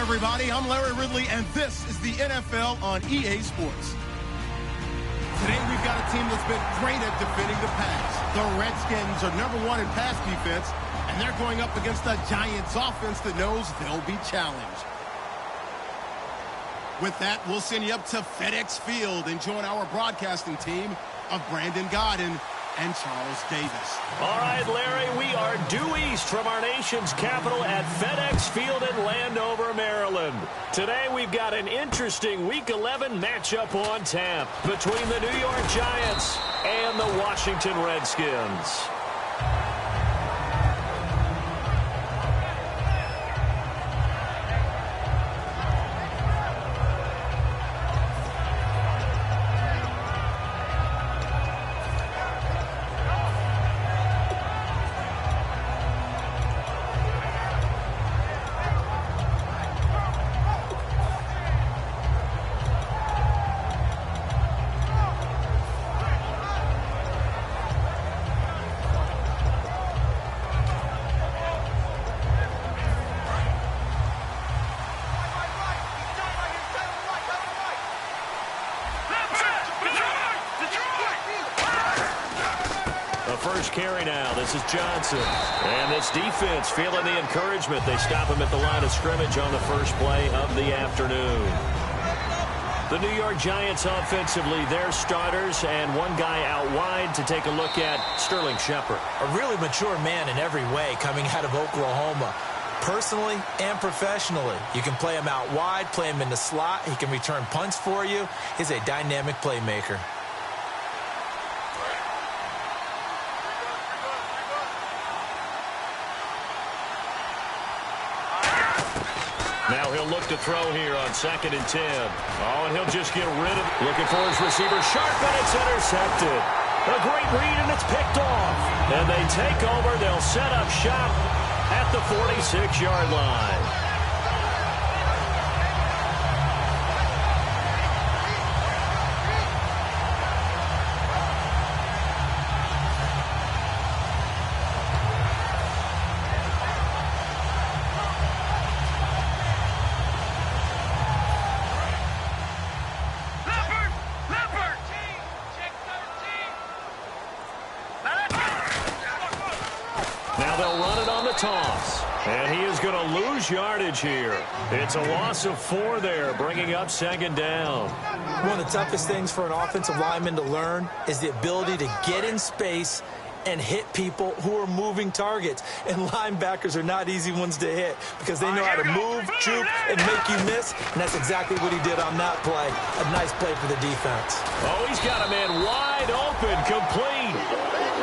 everybody. I'm Larry Ridley, and this is the NFL on EA Sports. Today, we've got a team that's been great at defending the pass. The Redskins are #1 in pass defense, and they're going up against a Giants offense that knows they'll be challenged. With that, we'll send you up to FedEx Field and join our broadcasting team of Brandon Godden and Charles Davis. All right, Larry, we are due east from our nation's capital at FedEx Field in Landover, Maryland. Today, we've got an interesting Week 11 matchup on tap between the New York Giants and the Washington Redskins. First carry now. This is Johnson. And this defense feeling the encouragement. They stop him at the line of scrimmage on the first play of the afternoon. The New York Giants offensively, their starters, and one guy out wide to take a look at, Sterling Shepard. A really mature man in every way coming out of Oklahoma. Personally and professionally, you can play him out wide, play him in the slot. He can return punts for you. He's a dynamic playmaker. Now he'll look to throw here on 2nd and 10. Oh, and he'll just get rid of it. Looking for his receiver. Sharp, and it's intercepted. A great read, and it's picked off. And they take over. They'll set up shop at the 46-yard line. Toss. And he is going to lose yardage here. It's a loss of 4 there, bringing up 2nd down. One of the toughest things for an offensive lineman to learn is the ability to get in space and hit people who are moving targets. And linebackers are not easy ones to hit because they know how to move, juke, and make you miss. And that's exactly what he did on that play. A nice play for the defense. Oh, he's got a man wide open, complete.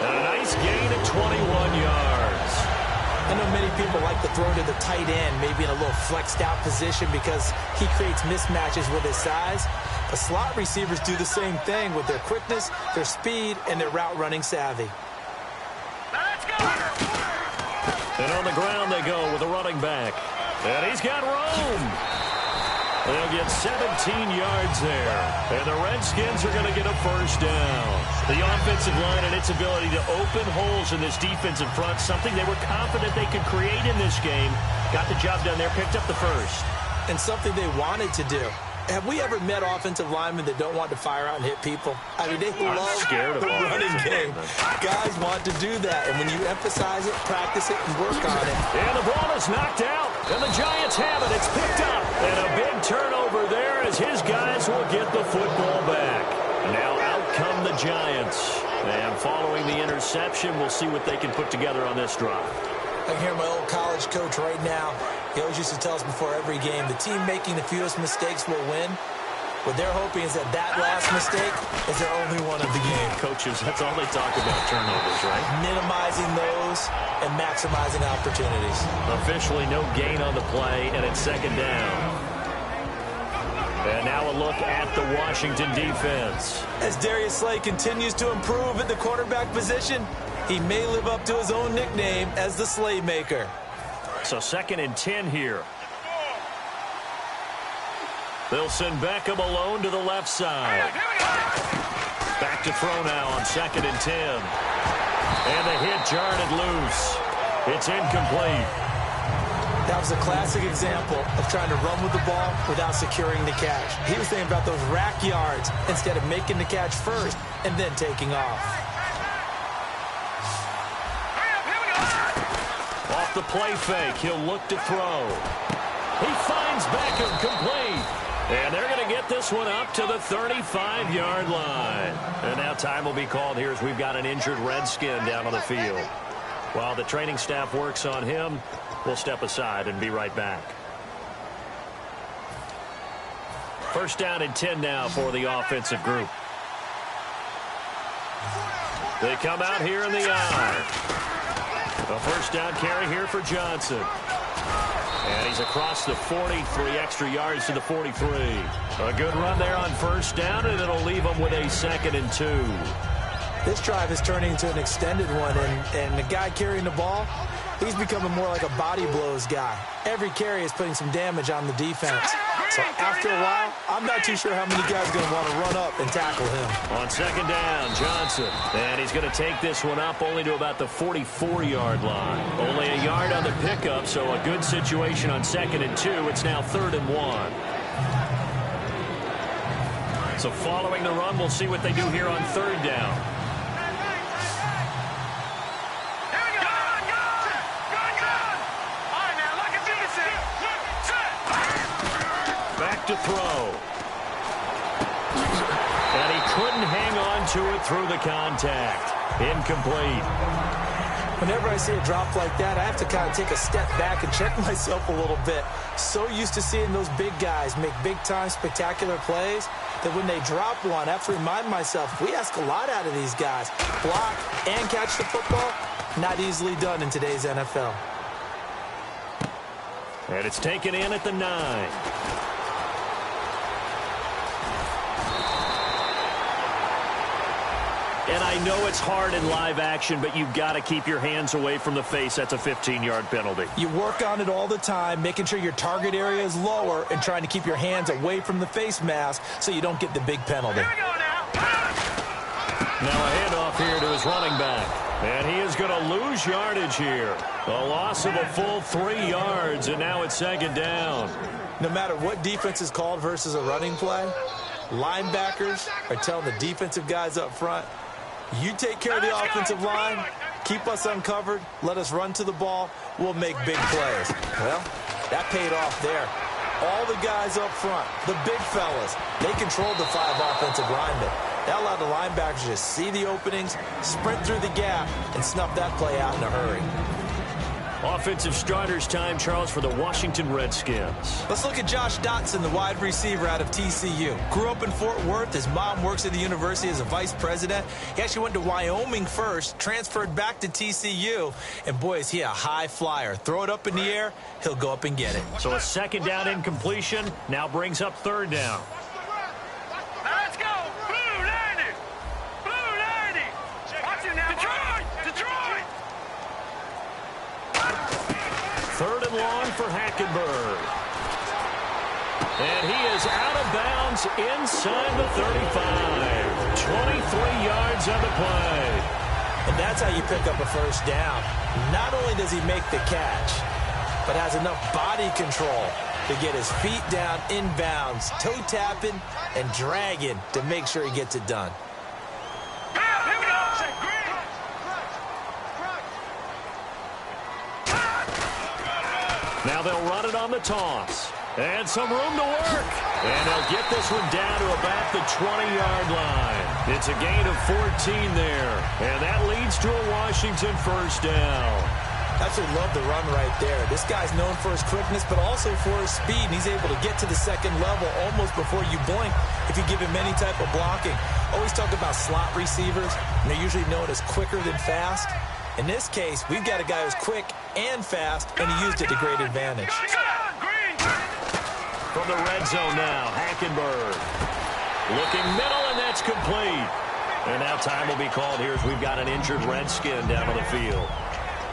And a nice gain of 21 yards. I know many people like to throw to the tight end, maybe in a little flexed out position because he creates mismatches with his size. But slot receivers do the same thing with their quickness, their speed, and their route running savvy. Let's go! And on the ground they go with a running back. And he's got room. They'll get 17 yards there. And the Redskins are going to get a first down. The offensive line and its ability to open holes in this defensive front, something they were confident they could create in this game. Got the job done there, picked up the first. And something they wanted to do. Have we ever met offensive linemen that don't want to fire out and hit people? I mean, they love the running game. Guys want to do that. And when you emphasize it, practice it, and work on it. And the ball is knocked out. And the Giants have it. It's picked up. And a big turnover there as his guys will get the football back. Now out come the Giants. And following the interception, we'll see what they can put together on this drive. I can hear my old college coach right now. He always used to tell us before every game, the team making the fewest mistakes will win. What they're hoping is that that last mistake is their only one of the game. Coaches, that's all they talk about, turnovers, right? Minimizing those and maximizing opportunities. Officially no gain on the play, and it's 2nd down. And now a look at the Washington defense. As Darius Slay continues to improve at the quarterback position, he may live up to his own nickname as the Slaymaker. So 2nd and 10 here. They'll send Beckham alone to the left side. Back to throw now on 2nd and 10. And the hit jarred it loose. It's incomplete. That was a classic example of trying to run with the ball without securing the catch. He was thinking about those rack yards instead of making the catch first and then taking off. Off the play fake, he'll look to throw. He finds Beckham complete. And they're going to get this one up to the 35-yard line. And now time will be called here as we've got an injured Redskin down on the field. While the training staff works on him, we'll step aside and be right back. First down and 10 now for the offensive group. They come out here in the I. A first down carry here for Johnson. And he's across the 40, 3 extra yards to the 43. A good run there on first down, and it'll leave him with a 2nd and 2. This drive is turning into an extended one, and the guy carrying the ball, he's becoming more like a body blows guy. Every carry is putting some damage on the defense. So after a while, I'm not too sure how many guys are going to want to run up and tackle him. On second down, Johnson. And he's going to take this one up only to about the 44-yard line. Only a yard on the pickup, so a good situation on 2nd and 2. It's now 3rd and 1. So following the run, we'll see what they do here on 3rd down. To throw. And he couldn't hang on to it through the contact. Incomplete. Whenever I see a drop like that, I have to kind of take a step back and check myself a little bit. So used to seeing those big guys make big-time spectacular plays that when they drop one, I have to remind myself, we ask a lot out of these guys. Block and catch the football, not easily done in today's NFL. And it's taken in at the 9. And I know it's hard in live action, but you've got to keep your hands away from the face. That's a 15-yard penalty. You work on it all the time, making sure your target area is lower and trying to keep your hands away from the face mask so you don't get the big penalty. Now a handoff here to his running back. And he is going to lose yardage here. A loss of a full 3 yards, and now it's 2nd down. No matter what defense is called versus a running play, linebackers are telling the defensive guys up front, you take care of the offensive line, keep us uncovered, let us run to the ball, we'll make big plays. Well, that paid off there. All the guys up front, the big fellas, they controlled the 5 offensive linemen. That allowed the linebackers to see the openings, sprint through the gap, and snuff that play out in a hurry. Offensive starters time, Charles, for the Washington Redskins. Let's look at Josh Dotson, the wide receiver out of TCU. Grew up in Fort Worth. His mom works at the university as a vice president. He actually went to Wyoming first, transferred back to TCU, and boy, is he a high flyer. Throw it up in the air, he'll go up and get it. So a 2nd down incompletion now brings up 3rd down. Let's go! Blue 90! Blue 90! Watch it now, Detroit! 3rd and long for Hackenberg. And he is out of bounds inside the 35. 23 yards on the play. And that's how you pick up a first down. Not only does he make the catch, but has enough body control to get his feet down inbounds, toe tapping and dragging to make sure he gets it done. Now they'll run it on the toss. And some room to work. And they'll get this one down to about the 20-yard line. It's a gain of 14 there. And that leads to a Washington first down. Absolutely love the run right there. This guy's known for his quickness, but also for his speed. And he's able to get to the 2nd level almost before you blink if you give him any type of blocking. Always talk about slot receivers, and they're usually known as quicker than fast. In this case, we've got a guy who's quick and fast, and he used it to great advantage. From the red zone now, Hackenberg. Looking middle, and that's complete. And now time will be called here as we've got an injured Redskin down on the field.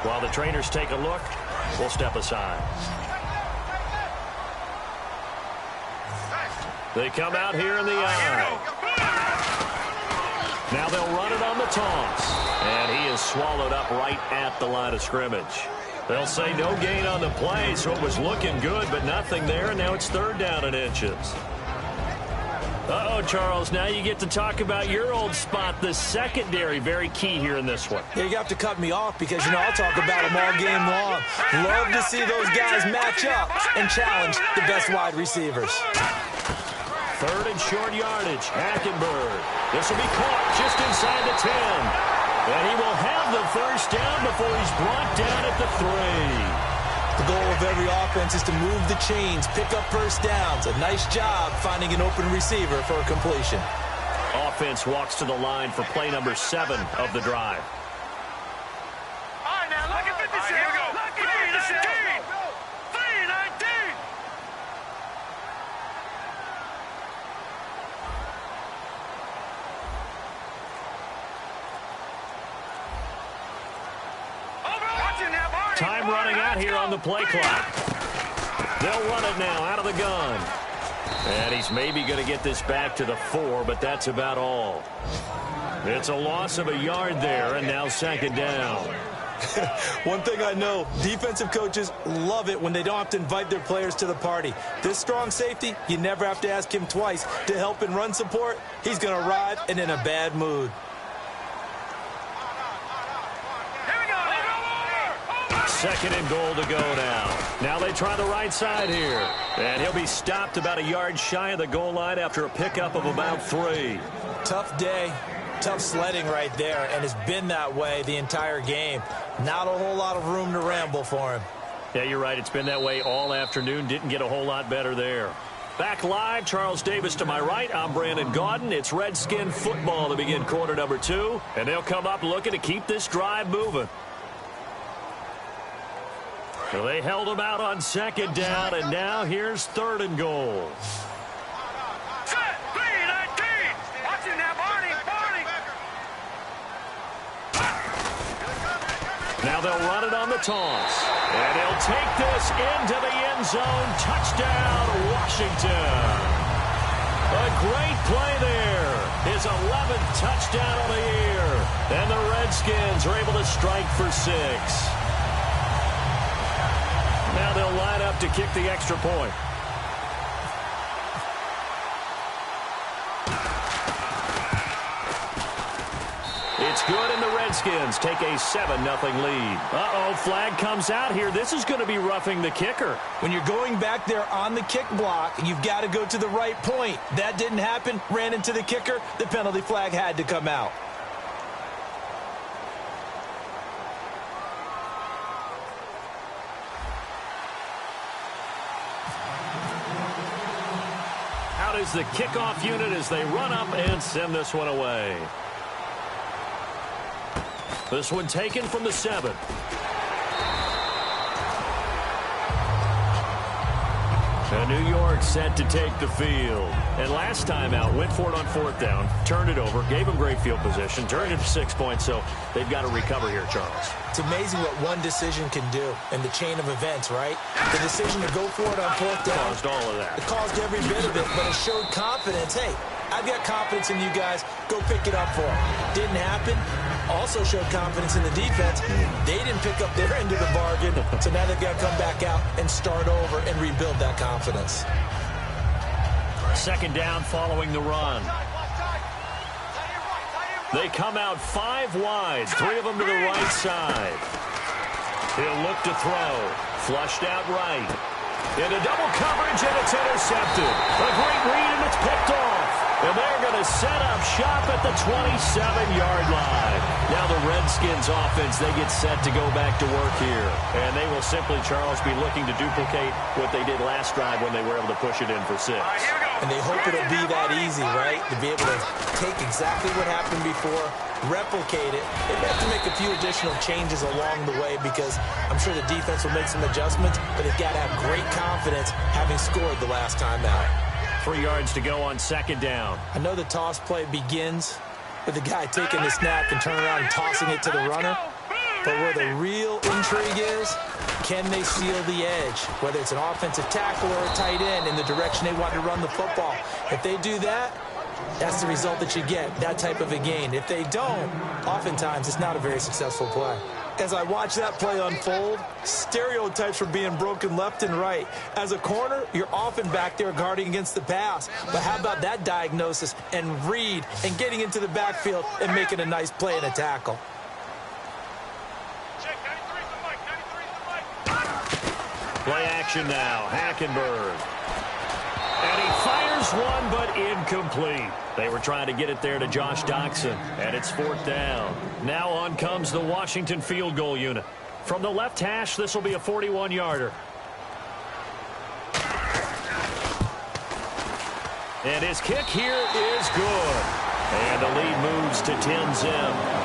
While the trainers take a look, we'll step aside. They come out here in the I. Now they'll run it on the toss. And he is swallowed up right at the line of scrimmage. They'll say no gain on the play, so it was looking good, but nothing there, and now it's 3rd down and inches. Uh-oh, Charles, now you get to talk about your old spot, the secondary. Very key here in this one. Yeah, you have to cut me off because, you know, I'll talk about them all game long. Love to see those guys match up and challenge the best wide receivers. 3rd and short yardage. Hackenberg. This will be caught just inside the 10. And he will have the 1st down before he's brought down at the 3. The goal of every offense is to move the chains, pick up 1st downs. A nice job finding an open receiver for a completion. Offense walks to the line for play number 7 of the drive. All right, now look at 56. Here we go. Look at 319. 319. Time running out here on the play clock. They'll run it now out of the gun. And he's maybe going to get this back to the 4, but that's about all. It's a loss of a yard there, and now 2nd down. One thing I know, defensive coaches love it when they don't have to invite their players to the party. This strong safety, you never have to ask him twice to help in run support. He's going to arrive and in a bad mood. 2nd and goal to go now. Now they try the right side here. And he'll be stopped about a yard shy of the goal line after a pickup of about 3. Tough day, tough sledding right there, and it's been that way the entire game. Not a whole lot of room to ramble for him. Yeah, you're right. It's been that way all afternoon. Didn't get a whole lot better there. Back live, Charles Davis to my right. I'm Brandon Gaudin. It's Redskin football to begin quarter number 2. And they'll come up looking to keep this drive moving. So they held him out on 2nd down, and now here's 3rd and goal. Set, 319. Watch him now, Barney. Now they'll run it on the toss. And he'll take this into the end zone. Touchdown, Washington. A great play there. His 11th touchdown of the year. And the Redskins are able to strike for 6. Now they'll line up to kick the extra point. It's good, and the Redskins take a 7-0 lead. Uh-oh, flag comes out here. This is going to be roughing the kicker. When you're going back there on the kick block, you've got to go to the right point. That didn't happen. Ran into the kicker. The penalty flag had to come out. Out is the kickoff unit as they run up and send this one away. This one taken from the 7. And New York set to take the field. And last time out, went for it on 4th down, turned it over, gave them great field position, turned it to 6 points, so they've got to recover here, Charles. It's amazing what one decision can do in the chain of events, right? The decision to go for it on 4th down. Caused all of that. It caused every bit of it, but it showed confidence. Hey, I've got confidence in you guys. Go pick it up for them. Didn't happen. Also showed confidence in the defense. They didn't pick up their end of the bargain, so now they've got to come back out and start over and rebuild that confidence. 2nd down following the run. They come out 5 wide, 3 of them to the right side. He'll look to throw. Flushed out right. Into double coverage, and it's intercepted. A great read, and it's picked off. And they're going to set up shop at the 27-yard line. Now the Redskins offense, they get set to go back to work here. And they will simply, Charles, be looking to duplicate what they did last drive when they were able to push it in for 6. And they hope it'll be that easy, right? To be able to take exactly what happened before, replicate it. They have to make a few additional changes along the way because I'm sure the defense will make some adjustments, but they've got to have great confidence having scored the last time out. 3 yards to go on 2nd down. I know the toss play begins with the guy taking the snap and turning around and tossing it to the runner. But where the real intrigue is, can they seal the edge? Whether it's an offensive tackle or a tight end in the direction they want to run the football. If they do that, that's the result that you get, that type of a gain. If they don't, oftentimes it's not a very successful play. As I watch that play unfold, stereotypes were being broken left and right. As a corner, you're often back there guarding against the pass. But how about that diagnosis and read and getting into the backfield and making a nice play and a tackle? Play action now, Hackenberg. And he fires one, but incomplete. They were trying to get it there to Josh Doxson, and it's 4th down. Now on comes the Washington field goal unit. From the left hash, this will be a 41-yarder. And his kick here is good. And the lead moves to 10-zip.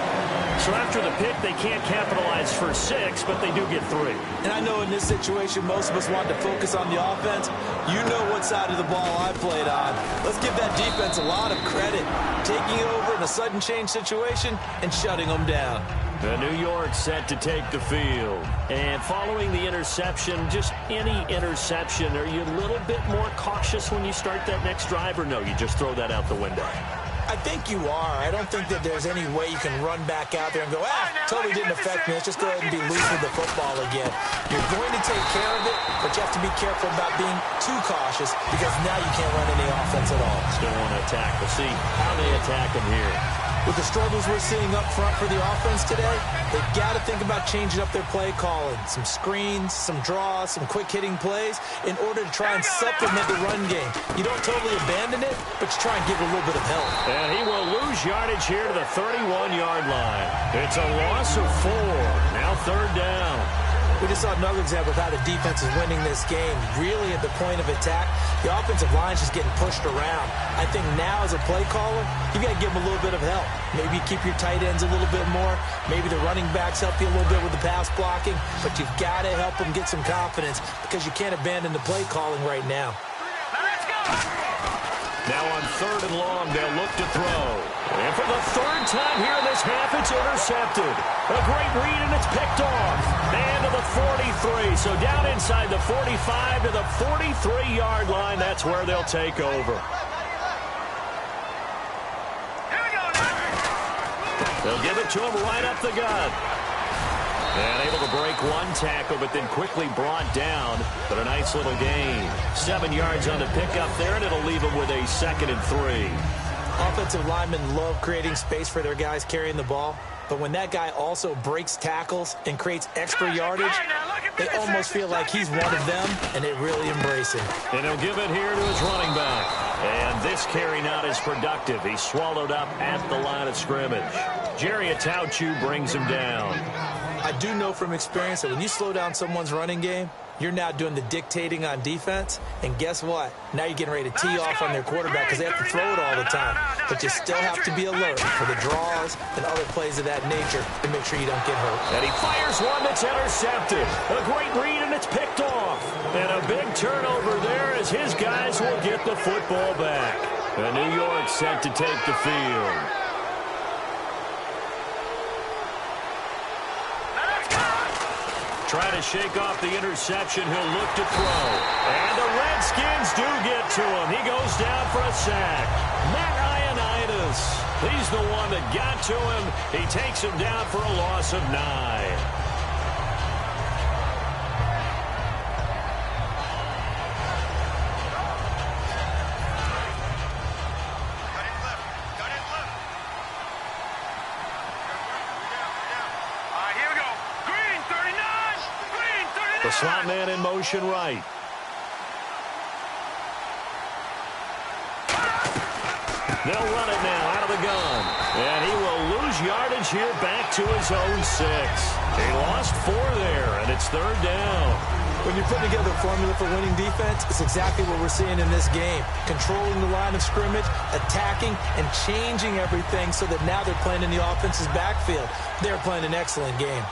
So after the pick, they can't capitalize for 6, but they do get 3. And I know in this situation, most of us want to focus on the offense. You know what side of the ball I played on. Let's give that defense a lot of credit. Taking over in a sudden change situation and shutting them down. The New York set to take the field. And following the interception, just any interception, are you a little bit more cautious when you start that next drive, or no, you just throw that out the window? I think you are. I don't think that there's any way you can run back out there and go, totally didn't affect me. Let's just go ahead and be loose with the football again. You're going to take care of it, but you have to be careful about being too cautious because now you can't run any offense at all. Still want to attack. We'll see how they attack him here. With the struggles we're seeing up front for the offense today, they've got to think about changing up their play calling. Some screens, some draws, some quick-hitting plays in order to try and supplement the run game. You don't totally abandon it, but you try and give it a little bit of help. And he will lose yardage here to the 31-yard line. It's a loss of 4. Now 3rd down. We just saw another example of how the defense is winning this game. Really at the point of attack, the offensive line is just getting pushed around. I think now as a play caller, you got to give them a little bit of help. Maybe keep your tight ends a little bit more. Maybe the running backs help you a little bit with the pass blocking. But you've got to help them get some confidence because you can't abandon the play calling right now. Now on 3rd and long, they'll look to throw. And for the 3rd time here in this half, it's intercepted. A great read, and it's picked off. And to the 43. So down inside the 45 to the 43-yard line. That's where they'll take over. They'll give it to him right up the gut. And able to break one tackle, but then quickly brought down. But a nice little gain. 7 yards on the pickup there, and it'll leave him with a 2nd and 3. Offensive linemen love creating space for their guys carrying the ball. But when that guy also breaks tackles and creates extra yardage, they almost feel like he's one of them, and they really embrace him. And he'll give it here to his running back. And this carry not as productive. He's swallowed up at the line of scrimmage. Jerry Atauchu brings him down. I do know from experience that when you slow down someone's running game, you're now doing the dictating on defense. And guess what? Now you're getting ready to tee off on their quarterback because they have to throw it all the time. But you still have to be alert for the draws and other plays of that nature to make sure you don't get hurt. And he fires one that's intercepted. A great read, and it's picked off. And a big turnover there as his guys will get the football back. And New York set to take the field. Trying to shake off the interception. He'll look to throw. And the Redskins do get to him. He goes down for a sack. Matt Ioannidis. He's the one that got to him. He takes him down for a loss of 9. The slot man in motion right. They'll run it now out of the gun. And he will lose yardage here back to his own 6. He lost 4 there, and it's 3rd down. When you're putting together a formula for winning defense, it's exactly what we're seeing in this game. Controlling the line of scrimmage, attacking, and changing everything so that now they're playing in the offense's backfield. They're playing an excellent game.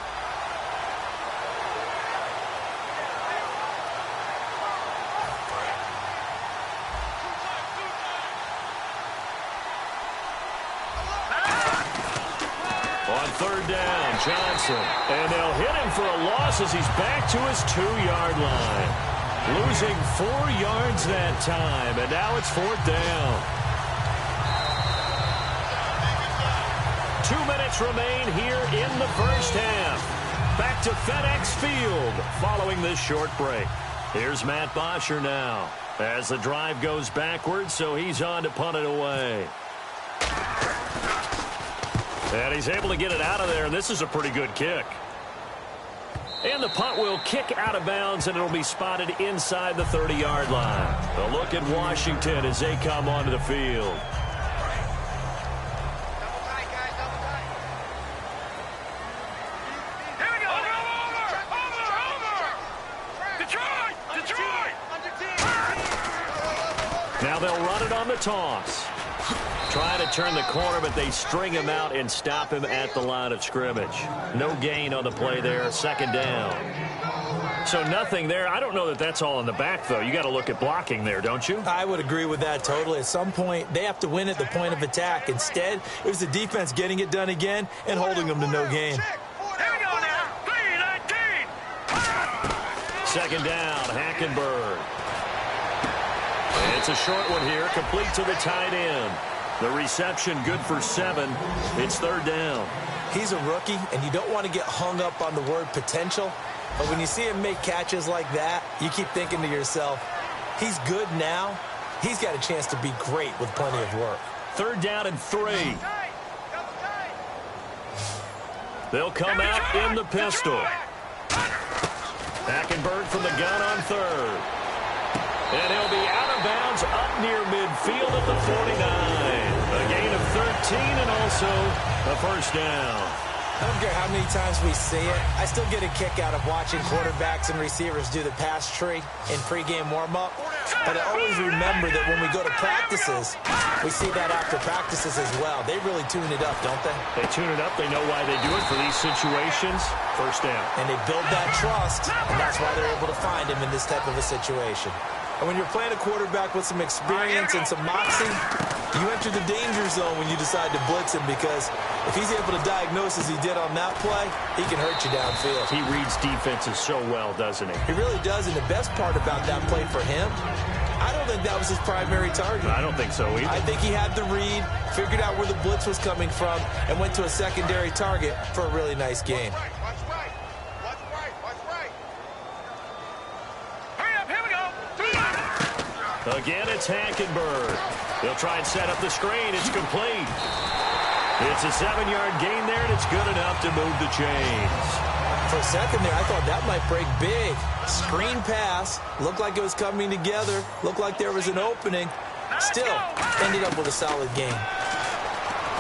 On 3rd down, Johnson. And they'll hit him for a loss as he's back to his 2-yard line. Losing 4 yards that time, and now it's 4th down. 2 minutes remain here in the first half. back to FedEx Field following this short break. Here's Matt Bosher now as the drive goes backwards, so he's on to punt it away. And he's able to get it out of there, and this is a pretty good kick. And the punt will kick out of bounds, and it'll be spotted inside the 30-yard line. A look at Washington as they come onto the field. Now they'll run it on the toss. Trying to turn the corner, but they string him out and stop him at the line of scrimmage. No gain on the play there, second down. So nothing there. I don't know that that's all in the back, though. You got to look at blocking there, don't you? I would agree with that totally. At some point, they have to win at the point of attack. Instead, it was the defense getting it done again and holding them to no gain. Second down, Hackenberg. It's a short one here, complete to the tight end. The reception good for 7. It's third down. He's a rookie, and you don't want to get hung up on the word potential. But when you see him make catches like that, you keep thinking to yourself, he's good now. He's got a chance to be great with plenty of work. Third down and 3. They'll come out in the pistol. Hackenberg from the gun on third. And he'll be out of bounds up near midfield at the 49. A gain of 13 and also a first down. I don't care how many times we see it. I still get a kick out of watching quarterbacks and receivers do the pass tree in pregame warm-up. But I always remember that when we go to practices, we see that after practices as well. They really tune it up, don't they? They tune it up. They know why they do it for these situations. First down. And they build that trust, and that's why they're able to find him in this type of a situation. And when you're playing a quarterback with some experience and some moxie, you enter the danger zone when you decide to blitz him, because if he's able to diagnose as he did on that play, he can hurt you downfield. He reads defenses so well, doesn't he? He really does, and the best part about that play for him, I don't think that was his primary target. I don't think so either. I think he had the read, figured out where the blitz was coming from, and went to a secondary target for a really nice game. Again, it's Hackenberg. They'll try and set up the screen. It's complete. It's a 7-yard gain there, and it's good enough to move the chains. For a second there, I thought that might break big. Screen pass. Looked like it was coming together. Looked like there was an opening. Still, ended up with a solid game.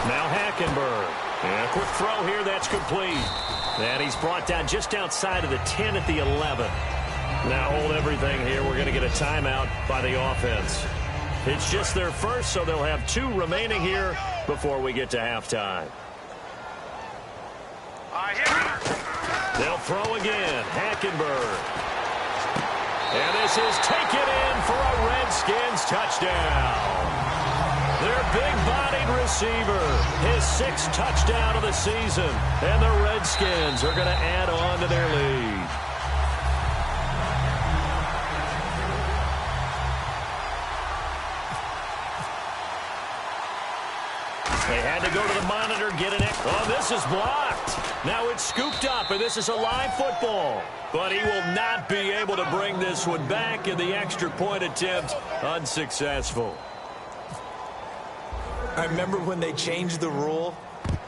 Now Hackenberg. And a quick throw here. That's complete. And he's brought down just outside of the 10 at the 11. Now hold everything here. We're going to get a timeout by the offense. It's just their first, so they'll have 2 remaining here before we get to halftime. They'll throw again. Hackenberg. And this is taken in for a Redskins touchdown. Their big-bodied receiver, his 6th touchdown of the season. And the Redskins are going to add on to their lead. They had to go to the monitor, get an X. Oh, this is blocked. Now it's scooped up, and this is a live football. But he will not be able to bring this one back, and the extra point attempt unsuccessful. I remember when they changed the rule,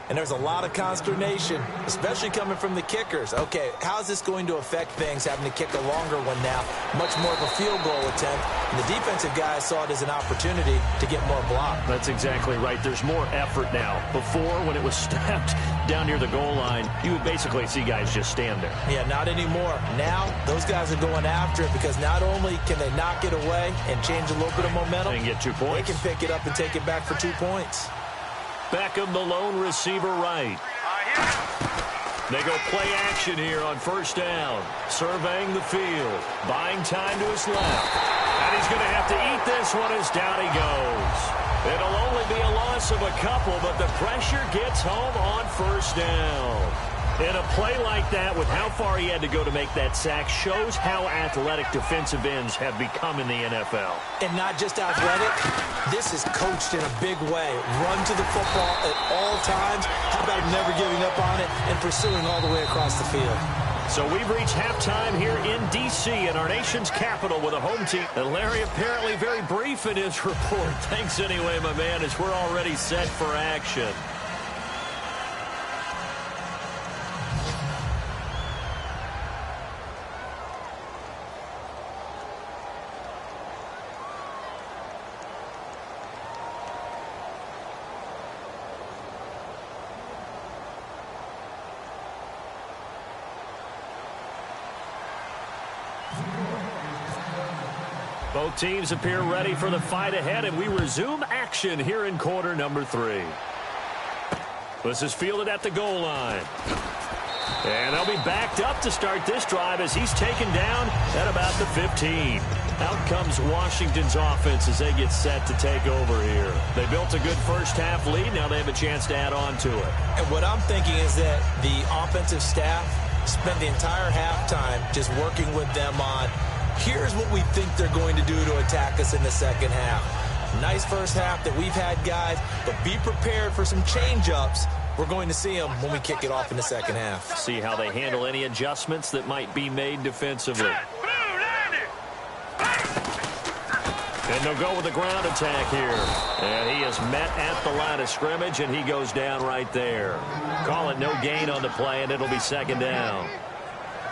and there was a lot of consternation, especially coming from the kickers. Okay, how is this going to affect things, having to kick a longer one now, much more of a field goal attempt? And the defensive guys saw it as an opportunity to get more block. That's exactly right. There's more effort now. Before, when it was snapped down near the goal line, you would basically see guys just stand there. Yeah, not anymore. Now, those guys are going after it, because not only can they knock it away and change a little bit of momentum, and get 2 points. They can pick it up and take it back for 2 points. Beckham, the lone receiver, right. They go play action here on first down. Surveying the field. Buying time to his left. And he's going to have to eat this one as down he goes. It'll only be a loss of a couple, but the pressure gets home on first down. And a play like that, with how far he had to go to make that sack, shows how athletic defensive ends have become in the NFL. And not just athletic, this is coached in a big way. Run to the football at all times. How about never giving up on it and pursuing all the way across the field? So we've reached halftime here in D.C. in our nation's capital with a home team. And Larry apparently very brief in his report. Thanks anyway, my man, as we're already set for action. Both teams appear ready for the fight ahead, and we resume action here in quarter number 3. This is fielded at the goal line. And they'll be backed up to start this drive as he's taken down at about the 15. Out comes Washington's offense as they get set to take over here. They built a good first-half lead. Now they have a chance to add on to it. And what I'm thinking is that the offensive staff spent the entire halftime just working with them on, here's what we think they're going to do to attack us in the second half. Nice first half that we've had, guys, but be prepared for some change-ups. We're going to see them when we kick it off in the second half. See how they handle any adjustments that might be made defensively. And they'll go with the ground attack here. And he is met at the line of scrimmage, and he goes down right there. Call it no gain on the play, and it'll be second down.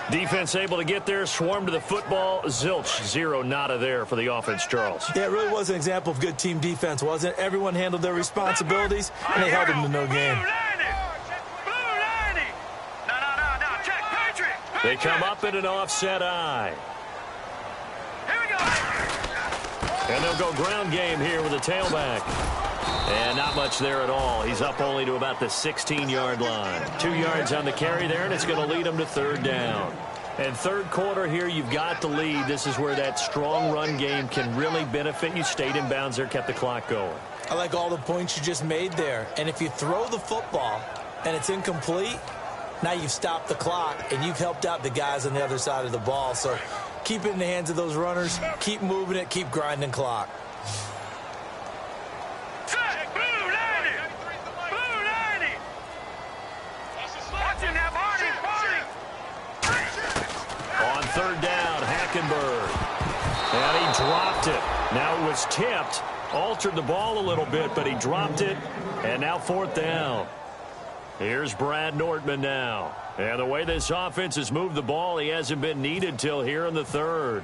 Defense able to get there, swarm to the football. Zilch, zero, nada there for the offense, Charles. Yeah, it really was an example of good team defense, wasn't it? Everyone handled their responsibilities, and they held them to no gain. They come up in an offset eye. And they'll go ground game here with a tailback. And not much there at all. He's up only to about the 16-yard line. 2 yards on the carry there, and it's going to lead him to third down. And third quarter here, you've got the lead. This is where that strong run game can really benefit you. Stayed in bounds there, kept the clock going. I like all the points you just made there. And if you throw the football and it's incomplete, now you've stopped the clock, and you've helped out the guys on the other side of the ball. So keep it in the hands of those runners. Keep moving it. Keep grinding clock. On third down, Hackenberg. And he dropped it. Now it was tipped. Altered the ball a little bit, but he dropped it. And now fourth down. Here's Brad Nordman now. And the way this offense has moved the ball, he hasn't been needed till here in the third.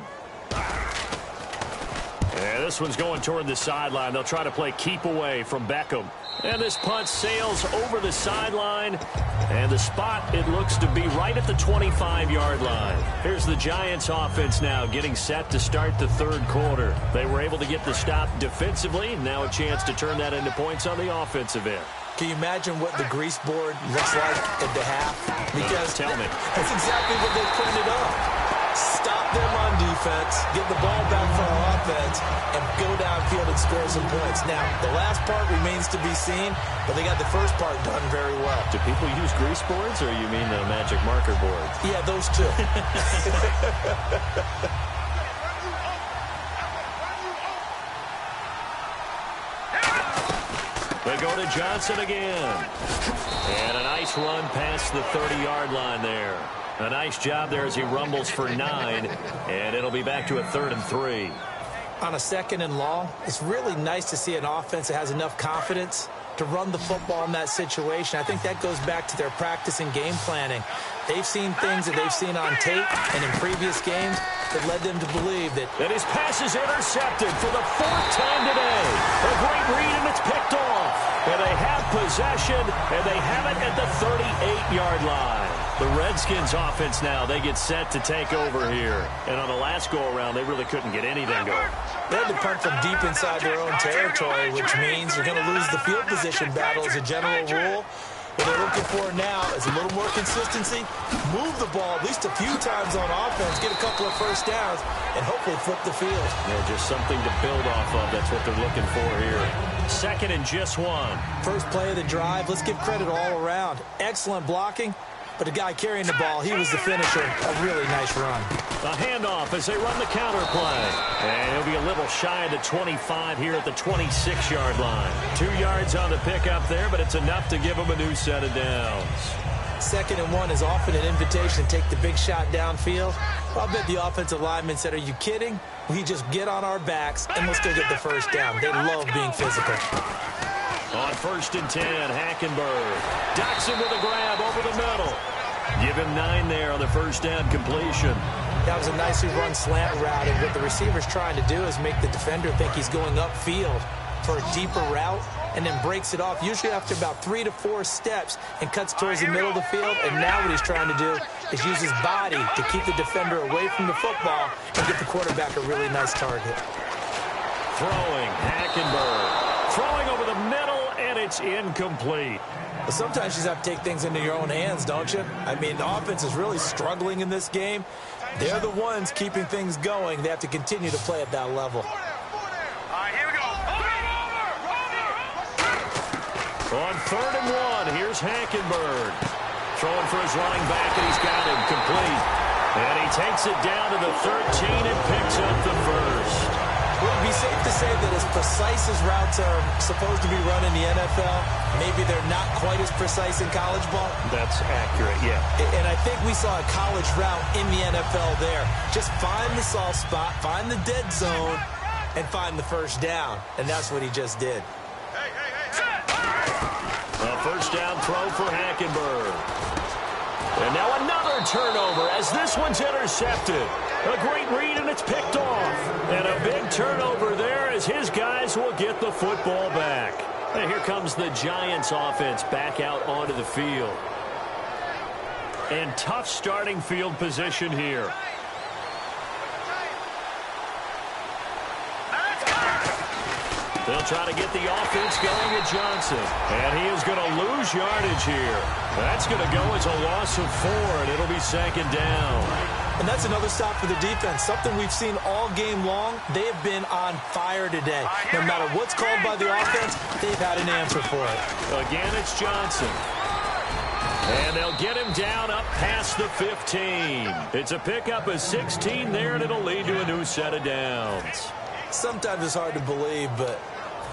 And this one's going toward the sideline. They'll try to play keep away from Beckham. And this punt sails over the sideline. And the spot, it looks to be right at the 25-yard line. Here's the Giants offense now getting set to start the third quarter. They were able to get the stop defensively. Now a chance to turn that into points on the offensive end. Can you imagine what the grease board looks like at the half? Because tell me. That's exactly what they printed up. Stop them on defense, get the ball back for our offense, and go downfield and score some points. Now, the last part remains to be seen, but they got the first part done very well. Do people use grease boards, or you mean the magic marker boards? Yeah, those two. They go to Johnson again. And a nice run past the 30-yard line there. A nice job there as he rumbles for 9. And it'll be back to a 3rd and 3. On a 2nd and long, it's really nice to see an offense that has enough confidence to run the football in that situation. I think that goes back to their practice and game planning. They've seen things that they've seen on tape and in previous games that led them to believe that. And his pass is intercepted for the 4th time today. A great read, and it's picked off. And they have possession, and they have it at the 38-yard line. The Redskins offense now, they get set to take over here. And on the last go-around, they really couldn't get anything going. They had to punt from deep inside their own territory, which means you're going to lose the field position battle as a general rule. What they're looking for now is a little more consistency, move the ball at least a few times on offense, get a couple of first downs, and hopefully flip the field. Yeah, just something to build off of. That's what they're looking for here. 2nd and just 1. First play of the drive. Let's give credit all around. Excellent blocking But the guy carrying the ball, he was the finisher. A really nice run. A handoff as they run the counter play. And he'll be a little shy of the 25 here at the 26-yard line. 2 yards on the pickup there, but it's enough to give him a new set of downs. 2nd and 1 is often an invitation to take the big shot downfield. I'll bet the offensive lineman said, are you kidding? We just get on our backs and let's go get the first down. They love being physical. On 1st and 10, Hackenberg. Doxson with a grab over the middle. Give him 9 there on the first down completion. That was a nicely run slant route, and what the receiver's trying to do is make the defender think he's going upfield for a deeper route, and then breaks it off, usually after about 3 to 4 steps, and cuts towards the middle of the field. And now what he's trying to do is use his body to keep the defender away from the football and get the quarterback a really nice target. Throwing, Hackenberg. Throwing over the middle, and it's incomplete. But sometimes you just have to take things into your own hands, don't you? I mean, the offense is really struggling in this game. They're the ones keeping things going. They have to continue to play at that level. Here we go. On 3rd and 1, here's Hackenberg. Throwing for his running back, and he's got him complete. And he takes it down to the 13 and picks up the first. Would it be safe to say that as precise as routes are supposed to be run in the NFL, maybe they're not quite as precise in college ball? That's accurate, yeah. And I think we saw a college route in the NFL there. Just find the soft spot, find the dead zone, and find the first down. And that's what he just did. A first down throw for Hackenberg. And now another turnover as this one's intercepted. A great read, and it's picked off. And a big turnover there as his guys will get the football back. And here comes the Giants offense back out onto the field. And tough starting field position here. They'll try to get the offense going with Johnson. And he is going to lose yardage here. That's going to go as a loss of 4, and it'll be 2nd down. And that's another stop for the defense. Something we've seen all game long. They have been on fire today. No matter what's called by the offense, they've had an answer for it. Again, it's Johnson. And they'll get him down up past the 15. It's a pickup of 16 there, and it'll lead to a new set of downs. Sometimes it's hard to believe, but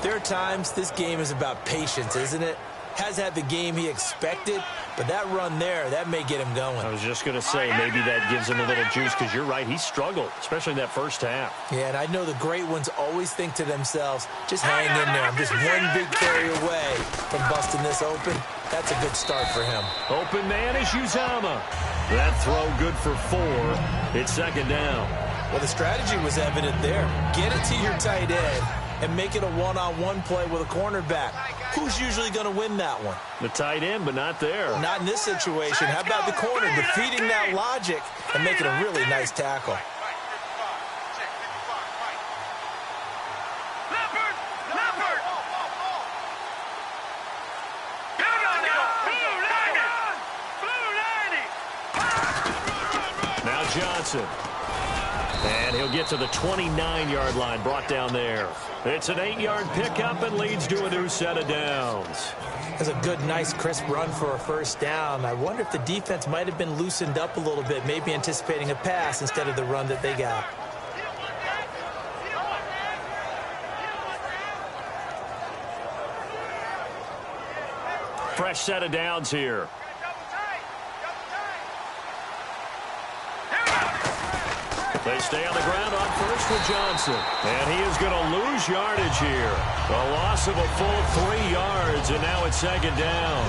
there are times this game is about patience, isn't it? Has had the game he expected, but that run there, that may get him going. I was just going to say, maybe that gives him a little juice, because you're right, he struggled, especially in that first half. Yeah, and I know the great ones always think to themselves, just hang in there. I'm just one big carry away from busting this open. That's a good start for him. Open man is Uzama. That throw good for 4. It's 2nd down. Well, the strategy was evident there. Get it to your tight end and make it a one-on-one play with a cornerback. Who's usually going to win that one? The tight end, but not there. Not in this situation. How about the corner defeating that logic and making a really nice tackle? Now Johnson. And he'll get to the 29-yard line, brought down there. It's an 8-yard pickup and leads to a new set of downs. That's a good, nice, crisp run for a first down. I wonder if the defense might have been loosened up a little bit, maybe anticipating a pass instead of the run that they got. Fresh set of downs here. They stay on the ground on first with Johnson. And he is going to lose yardage here. A loss of a full 3 yards, and now it's 2nd down.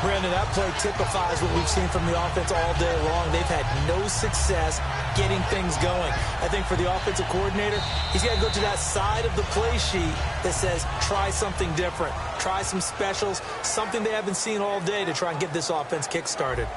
Brandon, that play typifies what we've seen from the offense all day long. They've had no success getting things going. I think for the offensive coordinator, he's got to go to that side of the play sheet that says, try something different. Try some specials, something they haven't seen all day to try and get this offense kick-started.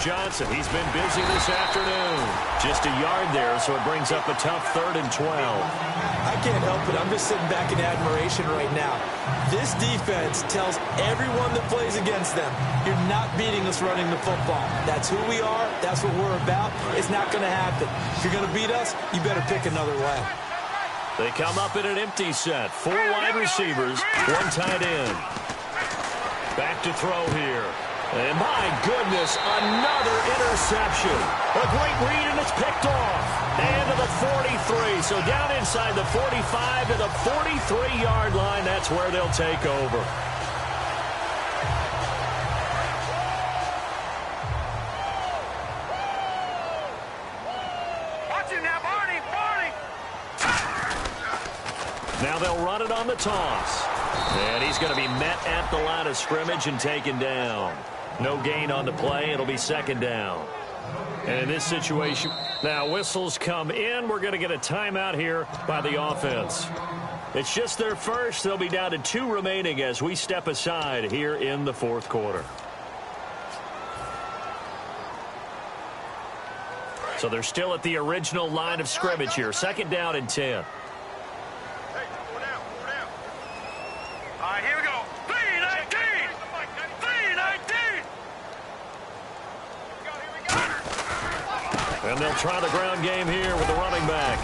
Johnson. He's been busy this afternoon. Just a yard there, so it brings up a tough 3rd and 12. I can't help it. I'm just sitting back in admiration right now. This defense tells everyone that plays against them, you're not beating us running the football. That's who we are. That's what we're about. It's not going to happen. If you're going to beat us, you better pick another way. They come up in an empty set. 4 wide receivers, 1 tight end. Back to throw here. And my goodness, another interception. A great read, and it's picked off. And to the 43. So down inside the 45 to the 43-yard line. That's where they'll take over. Watch him now, Barney, Barney. Now they'll run it on the toss. And he's going to be met at the line of scrimmage and taken down. No gain on the play. It'll be 2nd down. And in this situation, now whistles come in. We're going to get a timeout here by the offense. It's just their first. They'll be down to 2 remaining as we step aside here in the 4th quarter. So they're still at the original line of scrimmage here. 2nd down and 10. All right, here we go. 3-19. 3-19. And they'll try the ground game here with the running back.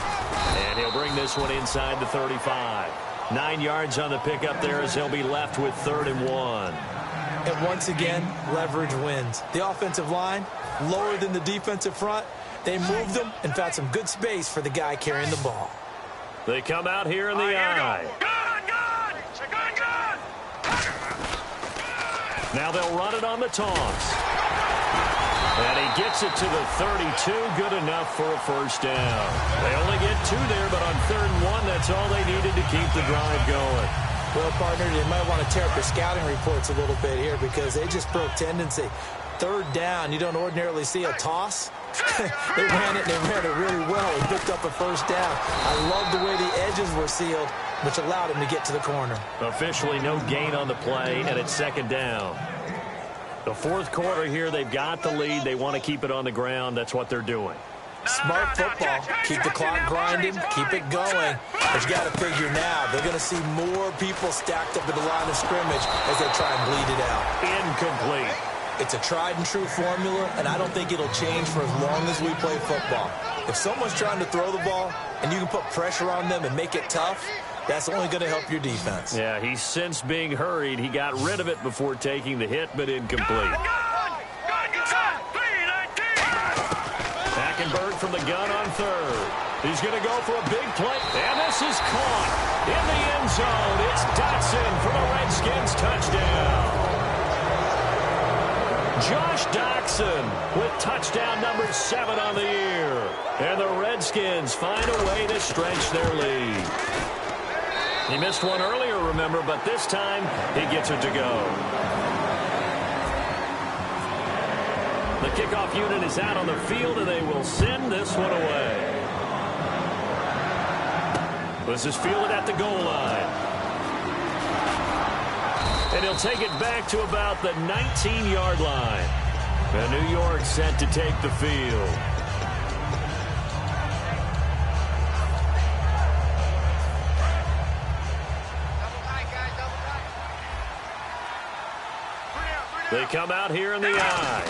And he'll bring this one inside the 35. 9 yards on the pickup there as he'll be left with 3rd and 1. And once again, leverage wins. The offensive line, lower than the defensive front. They moved them and found some good space for the guy carrying the ball. They come out here in the eye. Good. Now they'll run it on the toss. And he gets it to the 32. Good enough for a 1st down. They only get 2 there, but on 3rd and 1, that's all they needed to keep the drive going. Well, partner, you might want to tear up your scouting reports a little bit here because they just broke tendency. 3rd down, you don't ordinarily see a toss. They ran it really well and picked up a 1st down. I love the way the edges were sealed, which allowed him to get to the corner. Officially no gain on the play, and it's 2nd down. The 4th quarter here, they've got the lead. They want to keep it on the ground. That's what they're doing. Smart football. Keep the clock grinding. Keep it going. But you got to figure now, they're going to see more people stacked up at the line of scrimmage as they try and bleed it out. Incomplete. It's a tried-and-true formula, and I don't think it'll change for as long as we play football. If someone's trying to throw the ball and you can put pressure on them and make it tough, that's only going to help your defense. Yeah, he's since being hurried. He got rid of it before taking the hit, but incomplete. Hackenberg from the gun on 3rd. He's going to go for a big play, and this is caught in the end zone. It's Dotson for the Redskins touchdown. Josh Doxson with touchdown number 7 on the year. And the Redskins find a way to stretch their lead. He missed one earlier, remember, but this time he gets it to go. The kickoff unit is out on the field, and they will send this one away. This is fielded at the goal line. And he'll take it back to about the 19-yard line. And New York set to take the field. They come out here in the eye.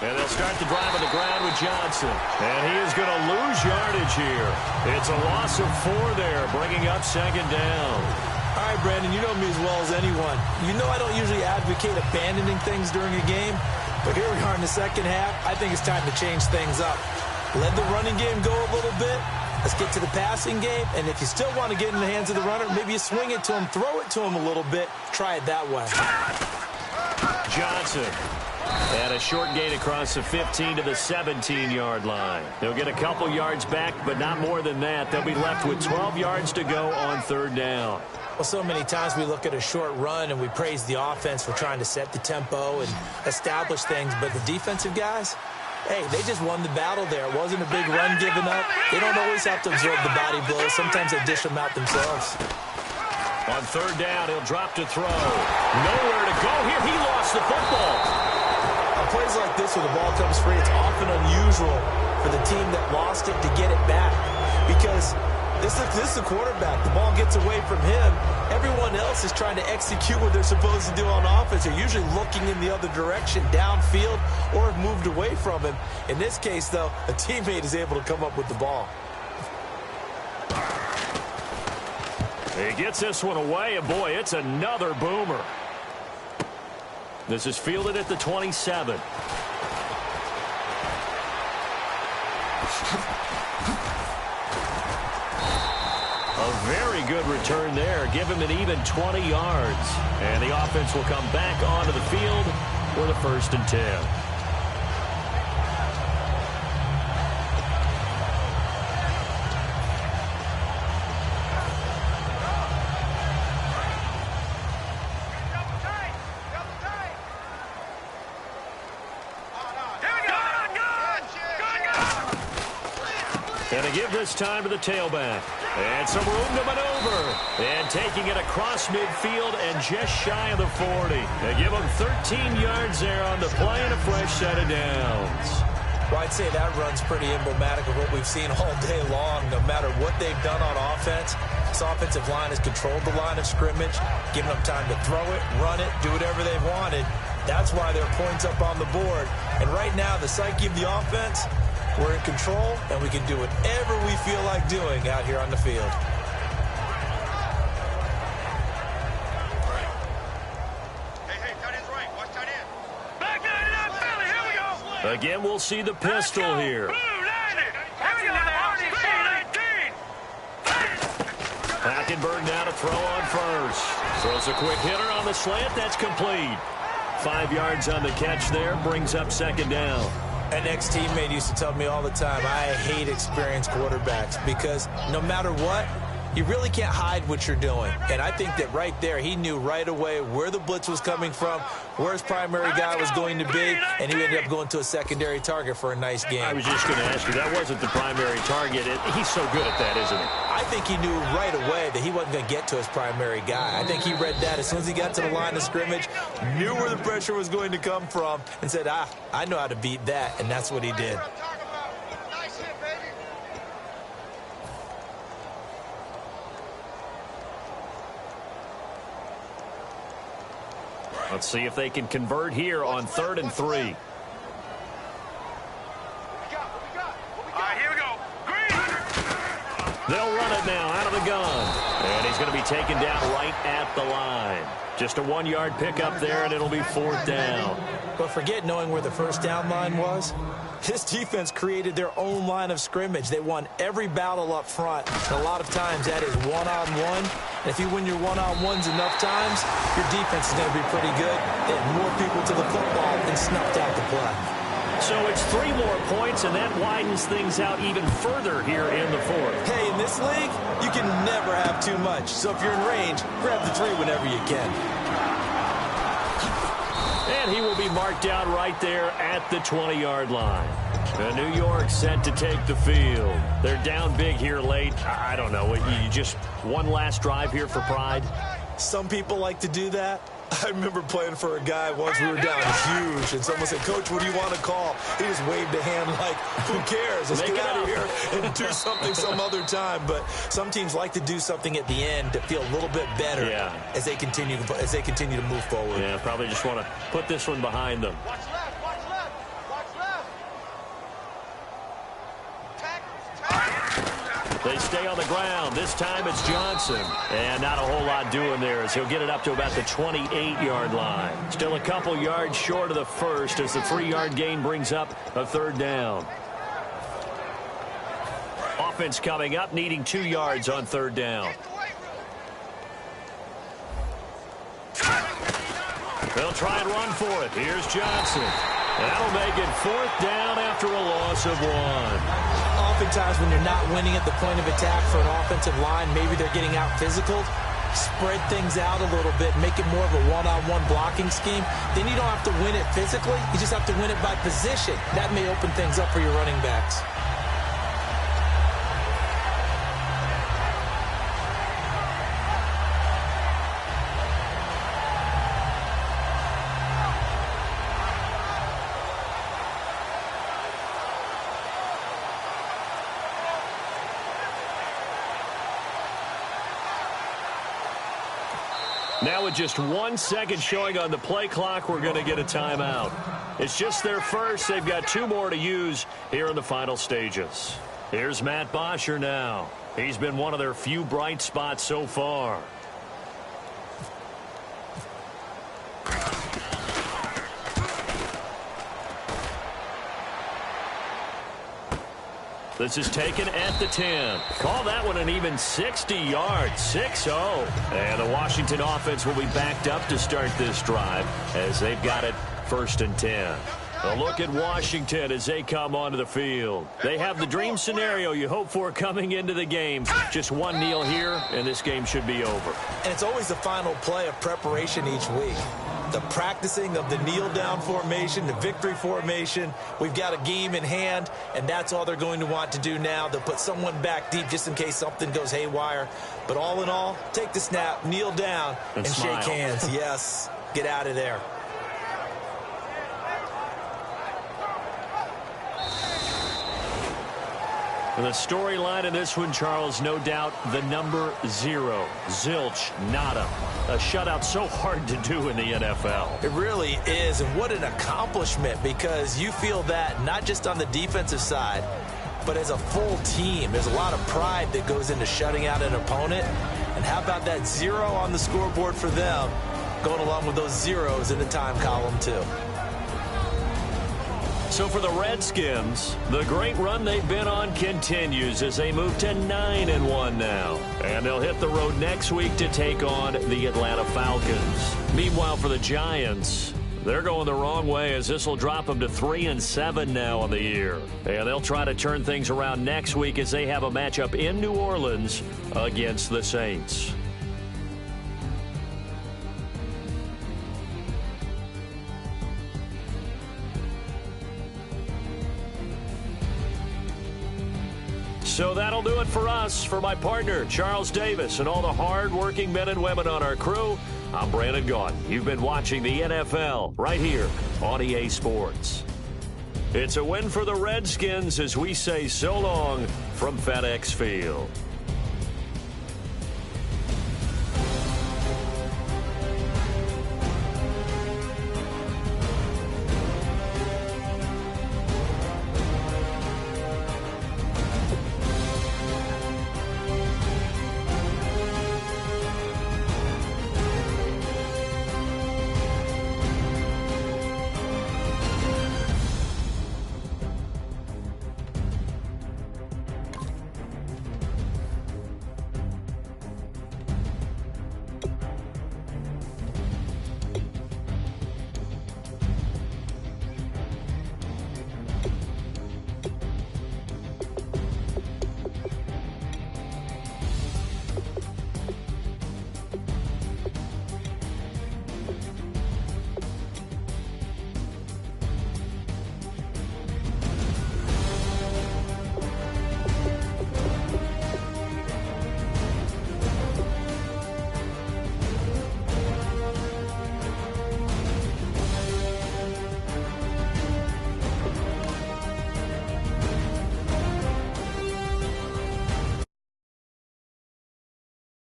And they'll start the drive on the ground with Johnson. And he is going to lose yardage here. It's a loss of 4 there, bringing up 2nd down. All right, Brandon, you know me as well as anyone. You know I don't usually advocate abandoning things during a game, but here we are in the 2nd half. I think it's time to change things up. Let the running game go a little bit. Let's get to the passing game, and if you still want to get in the hands of the runner, maybe you swing it to him, throw it to him a little bit, try it that way. Johnson. And a short gain across the 15 to the 17-yard line. They'll get a couple yards back, but not more than that. They'll be left with 12 yards to go on 3rd down. Well, so many times we look at a short run and we praise the offense for trying to set the tempo and establish things, but the defensive guys, hey, they just won the battle there. It wasn't a big run given up. They don't always have to absorb the body blows. Sometimes they dish them out themselves. On 3rd down, he'll drop to throw. Nowhere to go here. He lost the football. I'll plays like this where the ball comes free, it's often unusual for the team that lost it to get it back because this is the quarterback. The ball gets away from him. Everyone else is trying to execute what they're supposed to do on offense. They're usually looking in the other direction, downfield, or have moved away from him. In this case, though, a teammate is able to come up with the ball. He gets this one away, and boy, it's another boomer. This is fielded at the 27. A very good return there. Give him an even 20 yards. And the offense will come back onto the field for the 1st and 10. And to give this time to the tailback. And some room to maneuver. And taking it across midfield and just shy of the 40. They give him 13 yards there on the play and a fresh set of downs. Well, I'd say that run's pretty emblematic of what we've seen all day long. No matter what they've done on offense, this offensive line has controlled the line of scrimmage, given them time to throw it, run it, do whatever they've wanted. That's why there are points up on the board. And right now, the psyche of the offense, we're in control, and we can do whatever we feel like doing out here on the field. Hey, tight end's right. Watch tight end. Back nine and out, Philly. Here we go. Again, we'll see the pistol here. Blue, 90. Here we go now. 19. Hackenberg now to throw on first. Throws a quick hitter on the slant. That's complete. 5 yards on the catch there. Brings up 2nd down. An ex-teammate used to tell me all the time, I hate experienced quarterbacks because no matter what, you really can't hide what you're doing. And I think that right there, he knew right away where the blitz was coming from, where his primary guy was going to be, and he ended up going to a secondary target for a nice game. I was just going to ask you, that wasn't the primary target. He's so good at that, isn't he? I think he knew right away that he wasn't going to get to his primary guy. I think he read that as soon as he got to the line of scrimmage, knew where the pressure was going to come from, and said, I know how to beat that, and that's what he did. Let's see if they can convert here on 3rd and 3. All right, here we go. Green. They'll run it now out of the gun. And he's going to be taken down right at the line. Just a 1-yard pickup there, and it'll be 4th down. But forget knowing where the first down line was. This defense created their own line of scrimmage. They won every battle up front. And a lot of times that is one-on-one. And if you win your one-on-ones enough times, your defense is going to be pretty good. They had more people to the football and snuffed out the play. So it's 3 more points, and that widens things out even further here in the 4th. Hey, in this league, you can never have too much. So if you're in range, grab the 3 whenever you can. And he will be marked down right there at the 20-yard line. And New York set to take the field. They're down big here late. I don't know. You just one last drive here for pride? Some people like to do that. I remember playing for a guy once. We were down huge, and someone said, Coach, what do you want to call? He just waved a hand like, who cares? Let's get out of here and do something some other time. But some teams like to do something at the end to feel a little bit better as they continue to move forward. Yeah, probably just want to put this one behind them. Watch left, watch left, watch left. They stay on the ground. This time it's Johnson. And not a whole lot doing there as he'll get it up to about the 28-yard line. Still a couple yards short of the first as the 3-yard gain brings up a 3rd down. Offense coming up, needing 2 yards on 3rd down. They'll try and run for it. Here's Johnson. That'll make it 4th down after a loss of 1. Oftentimes when you're not winning at the point of attack for an offensive line, maybe they're getting out physical, spread things out a little bit, make it more of a one-on-one blocking scheme. Then you don't have to win it physically. You just have to win it by position. That may open things up for your running backs. Now with just 1 second showing on the play clock, we're going to get a timeout. It's just their first. They've got 2 more to use here in the final stages. Here's Matt Bosher now. He's been one of their few bright spots so far. This is taken at the 10. Call that one an even 60 yards, 6-0. And the Washington offense will be backed up to start this drive as they've got it 1st and 10. A look at Washington as they come onto the field. They have the dream scenario you hope for coming into the game. Just one kneel here, and this game should be over. And it's always the final play of preparation each week. The practicing of the kneel-down formation, the victory formation. We've got a game in hand, and that's all they're going to want to do now. They'll put someone back deep just in case something goes haywire. But all in all, take the snap, kneel down, and shake hands. Yes, get out of there. And the storyline in this one, Charles, no doubt the number 0. Zilch, nada. A shutout so hard to do in the NFL. It really is, and what an accomplishment, because you feel that not just on the defensive side, but as a full team. There's a lot of pride that goes into shutting out an opponent. And how about that 0 on the scoreboard for them, going along with those zeros in the time column, too. So for the Redskins, the great run they've been on continues as they move to 9-1 now. And they'll hit the road next week to take on the Atlanta Falcons. Meanwhile, for the Giants, they're going the wrong way as this will drop them to 3-7 now on the year. And they'll try to turn things around next week as they have a matchup in New Orleans against the Saints. So that'll do it for us. For my partner, Charles Davis, and all the hard-working men and women on our crew, I'm Brandon Gaughan. You've been watching the NFL right here on EA Sports. It's a win for the Redskins as we say so long from FedEx Field.